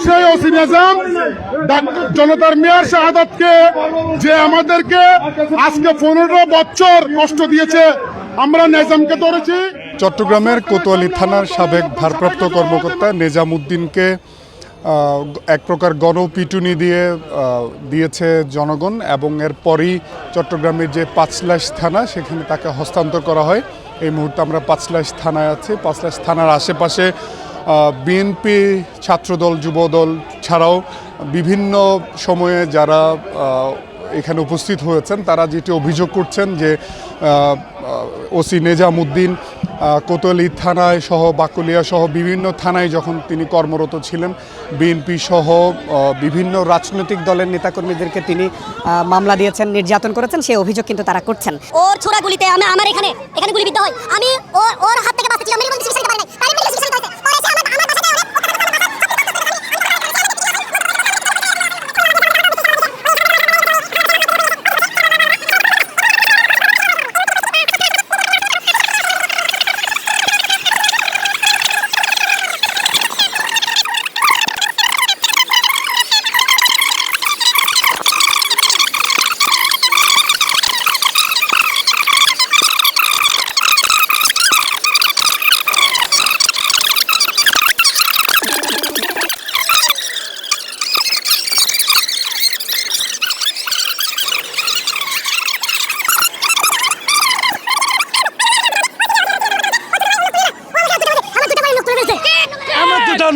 সেই ওসি নিজাম জনতার মেয়র শাহাদাতকে যে আমাদেরকে আজকে 15 বছর কষ্ট দিয়েছে, আমরা নিজামকে ধরেছি। চট্টগ্রামের কোতোয়ালি থানার সাবেক ভারপ্রাপ্ত কর্মকর্তা নিজামউদ্দিনকে এক প্রকার গণপিটুনি দিয়েছে জনগণ, এবং এরপরই চট্টগ্রামের যে পাঁচলাইশ থানা সেখানে তাকে হস্তান্তর করা হয়। এই মুহূর্তে আমরা পাঁচলাইশ থানায় আছি। পাঁচলাইশ থানার আশেপাশে বিএনপি, ছাত্রদল, যুবদল ছাড়াও বিভিন্ন সময়ে যারা এখানে উপস্থিত হয়েছেন তারা যেটি অভিযোগ করছেন যে ওসি নিজামউদ্দিন কোতোয়ালি থানায় সহ বাকলিয়া সহ বিভিন্ন থানায় যখন তিনি কর্মরত ছিলেন, বিএনপি সহ বিভিন্ন রাজনৈতিক দলের নেতাকর্মীদেরকে তিনি মামলা দিয়েছেন, নির্যাতন করেছেন, সেই অভিযোগ কিন্তু তারা করছেন। ওর ছোড়া গুলিতে আমার এখানে গুলিবিদ্ধ হয়, আমি ওর হাত থেকে বাঁচতেছিলাম, মেডিকেল চিকিৎসা নিতে পারি নাই, তাই মেডিকেল চিকিৎসা নিতে হয়েছে। আমার বাসায়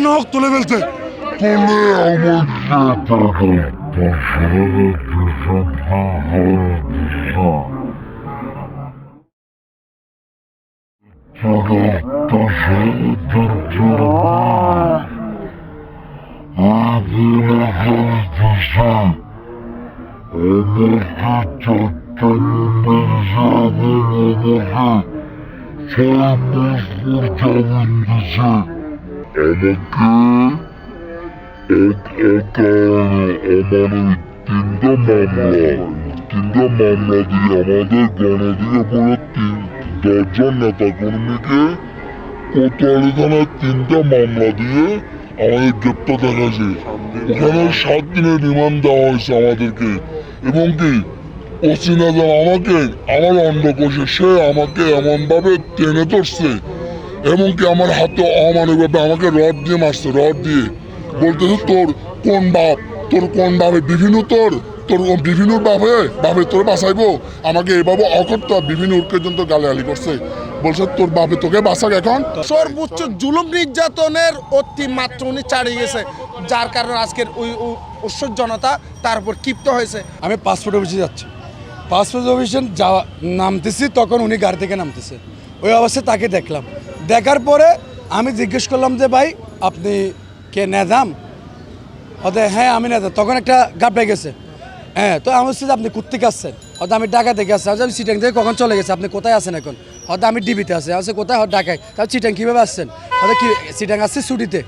নখ তুলে ফেলছে। তিনটা মামলা দিয়ে আমাদের গণদিয়ে পুরো 10 নেতা কর্মীকে কোতোয়ালি থানায় 3টা মামলা দিয়ে আমাদের গ্রেপ্তার দেখাচ্ছে। ওখানে 7 দিনের রিমান্ড দেওয়া হয়েছে আমাদেরকে, এবং কি ওসি নিজাম আমাকে আমার অন্ডকোষে সে আমাকে এমনভাবে টেনে ধরছে, এবং কি আমার হাতে অমানবিকভাবে আমাকে রড দিয়ে মারছে, রড দিয়ে বলতেছে তোর কোন বাপে বিভিন্ন বাপে তোর বাঁচাইবো, আমাকে এভাবে অকর্তা বিভিন্ন পর্যন্ত গালাগালি করছে, বলছে তোর বাপে তোকে বাঁচাক। এখন সর্বোচ্চ জুলুম নির্যাতনের অতিমাত্রা উনি চালিয়ে গেছে, যার কারণে আজকের ওই উৎসব জনতা তার উপর ক্ষিপ্ত হয়েছে। আমি পাসপোর্ট অফিসে যাচ্ছি, পাসপোর্ট অফিসে নামতেছি, তখন উনি গাড়ি থেকে নামতেছে। ওই অবস্থায় তাকে দেখলাম, দেখার পরে আমি জিজ্ঞেস করলাম যে ভাই আপনি কে নিজাম? হয়তো হ্যাঁ আমি নিজাম। তখন একটা গাবড়ে গেছে, হ্যাঁ। তো আমি বলছি যে আপনি কোত্থেকে আসছেন? হয়তো আমি ঢাকা থেকে আসছি। আমি চিটাং থেকে কখন চলে গেছে, আপনি কোথায় আছেন এখন? হয়তো আমি ডিবিতে আছি। আমি কোথায়? হয়তো ঢাকায়। তাহলে চিটাং কীভাবে আসছেন? হয়তো কি চিটাং আসছি ছুটিতে।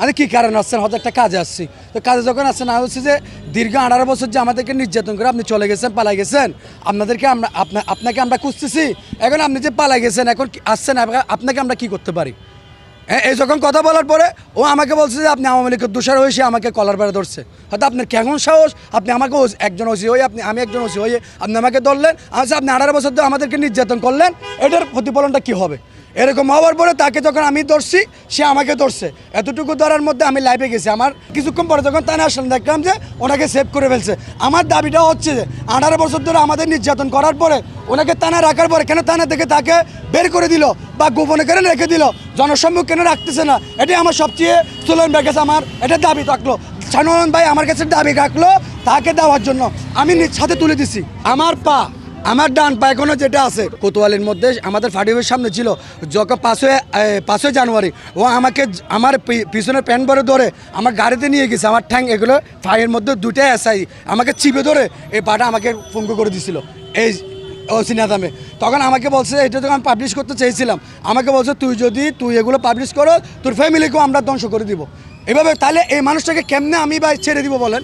আমি কী কারণে আসছেন? হয়তো একটা কাজে আসছি। তো কাজে যখন আসছেন, আমি বলছি যে দীর্ঘ 18 বছর যে আমাদেরকে নির্যাতন করে আপনি চলে গেছেন, পালাই গেছেন, আপনাকে আমরা খুঁজতেছি, এখন আপনি যে পালাই গেছেন, এখন আসছেন, আপনাকে আমরা কি করতে পারি? হ্যাঁ, এই যখন কথা বলার পরে ও আমাকে বলছে যে আপনি আওয়ামী লীগের দোষর হয়ে সে আমাকে কলার বেড়ে ধরছে। হয়তো আপনার কেমন সাহস, আপনি আমাকে একজন ওসি হয়ে আমি একজন ওসি হয়ে আপনি আমাকে ধরলেন, আপনি 18 বছর ধরে আমাদেরকে নির্যাতন করলেন, এটার প্রতিফলনটা কী হবে? এরকম হওয়ার পরে তাকে যখন আমি ধরছি, সে আমাকে ধরছে। এতটুকু ধরার মধ্যে আমি লাইভে গেছি। আমার কিছুক্ষণ পরে যখন থানায় আসলাম, দেখলাম যে ওনাকে সেভ করে ফেলছে। আমার দাবিটা হচ্ছে যে 18 বছর ধরে আমাদের নির্যাতন করার পরে ওনাকে থানায় রাখার পরে কেন থানা থেকে তাকে বের করে দিল বা গোপনে কেন রেখে দিল, জনসম্মুখ কেন রাখতেছে না? এটাই আমার সবচেয়ে চলন ব্যাগেছে। আমার এটা দাবি থাকলো, শাহনওয়াজ ভাই আমার কাছে দাবি রাখলো তাকে দেওয়ার জন্য। আমি নিজ সাথে তুলে দিছি। আমার ডান পা এখনো যেটা আছে কোতোয়ালির মধ্যে আমাদের ফাটিবের সামনে ছিল, যখন 5 জানুয়ারি ও আমাকে আমার পিছনের প্যান্ট ভরে ধরে আমার গাড়িতে নিয়ে গেছে। আমার ঠ্যাং এগুলো ফাইয়ের মধ্যে 2টা এসআই আমাকে চিপে ধরে এই পাটা আমাকে পঙ্গু করে দিছিল এই ওসি নিজামে। তখন আমাকে বলছে, এটা যখন আমি পাবলিশ করতে চেয়েছিলাম, আমাকে বলছে তুই এগুলো পাবলিশ করো, তোর ফ্যামিলিকেও আমরা ধ্বংস করে দিব। এভাবে তাহলে এই মানুষটাকে কেমনে আমি ছেড়ে দিব বলেন?